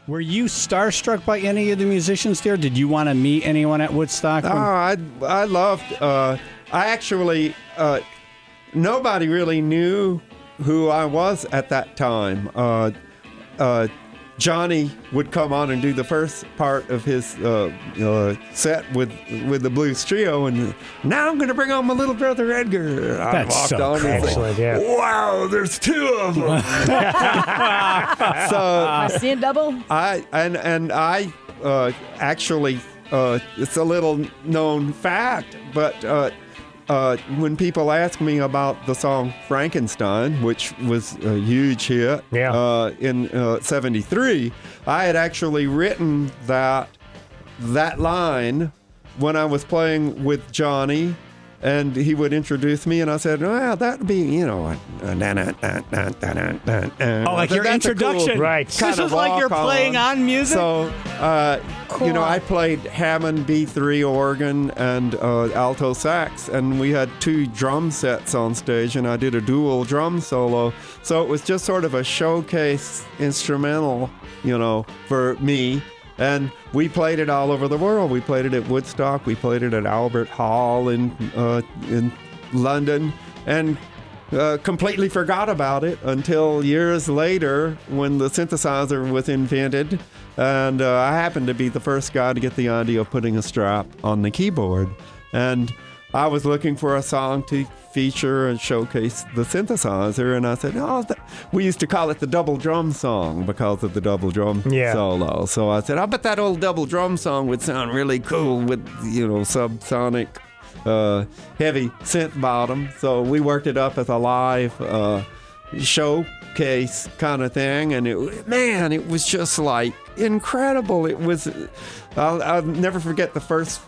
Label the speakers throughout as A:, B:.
A: Were you starstruck by any of the musicians there? Did you want to meet anyone at Woodstock?
B: I loved. I actually nobody really knew who I was at that time. Johnny would come on and do the first part of his set with the blues trio, and now I'm going to bring on my little brother Edgar. I
A: That's
B: walked
A: so
B: on
A: cool.
B: and
C: Excellent, yeah.
B: wow, there's two of them. So
D: I see a double.
B: I actually it's a little known fact, but when people ask me about the song Frankenstein, which was a huge hit in '73, I had actually written that line when I was playing with Johnny, and he would introduce me, and I said, well, that'd be, you know,
A: like your introduction.
C: Cool, right.
A: This is like you're playing on music?
B: So,
D: Cool.
B: you know, I played Hammond B3 organ and alto sax, and we had 2 drum sets on stage, and I did a dual drum solo. So it was just sort of a showcase instrumental, you know, for me. And we played it all over the world. We played it at Woodstock. We played it at Albert Hall in London, and completely forgot about it until years later when the synthesizer was invented. And I happened to be the first guy to get the idea of putting a strap on the keyboard. And I was looking for a song to feature and showcase the synthesizer, and I said, oh, we used to call it the double drum song because of the double drum solo. So I said, I bet that old double drum song would sound really cool with, you know, subsonic heavy synth bottom. So we worked it up as a live showcase kind of thing, and it was just like incredible. It was, I'll never forget the first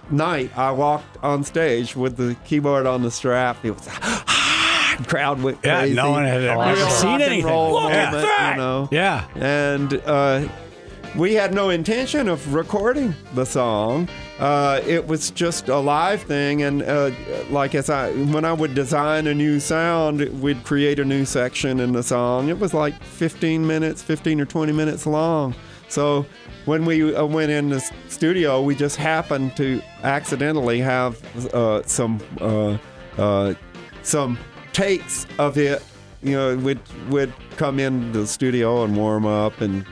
B: night I walked on stage with the keyboard on the strap. It was the crowd went crazy.
A: Yeah, no one had ever seen anything.
B: Look at that! You know?
A: Yeah.
B: And we had no intention of recording the song. It was just a live thing, and when I would design a new sound, we'd create a new section in the song. It was like 15 or 20 minutes long. So when we went in the studio, we just happened to accidentally have some takes of it. You know, we'd come in the studio and warm up, and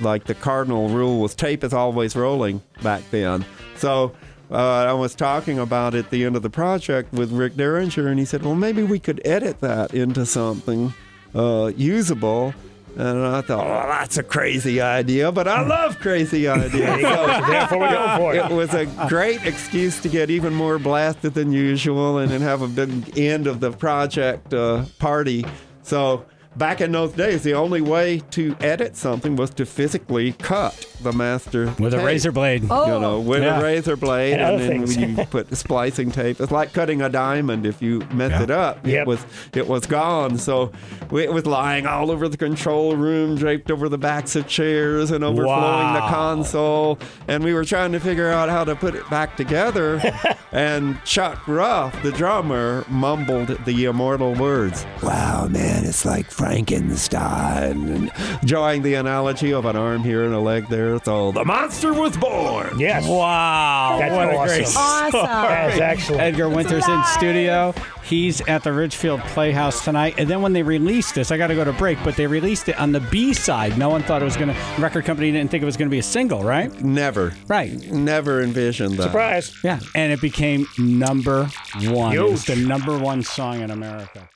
B: like the cardinal rule was tape is always rolling back then. So I was talking about it at the end of the project with Rick Derringer, and he said, well, maybe we could edit that into something usable. And I thought, oh, that's a crazy idea, but I love crazy ideas.
C: Therefore, we go for it.
B: It was a great excuse to get even more blasted than usual and then have a big end of the project party. So back in those days, the only way to edit something was to physically cut the master
A: with
B: tape.
A: a razor blade.
D: Oh.
B: You know, with a razor blade,
C: And
B: and then you put splicing tape. It's like cutting a diamond. If you mess it up, it was gone. So it was lying all over the control room, draped over the backs of chairs and overflowing the console. And we were trying to figure out how to put it back together. And Chuck Ruff, the drummer, mumbled the immortal words, "Wow, man, it's like Frankenstein," and drawing the analogy of an arm here and a leg there. So the monster was born.
C: Yes.
A: Wow.
C: That's
A: what a
C: awesome.
A: great
D: Awesome.
C: That's excellent.
A: Edgar Winter's in studio. He's at the Ridgefield Playhouse tonight. And then when they released this, I got to go to break, but they released it on the B side. No one thought it was going to, record company didn't think it was going to be a single, right?
B: Never.
A: Right.
B: Never envisioned that.
C: Surprise.
A: Yeah. And it became number one. It was the number one song in America.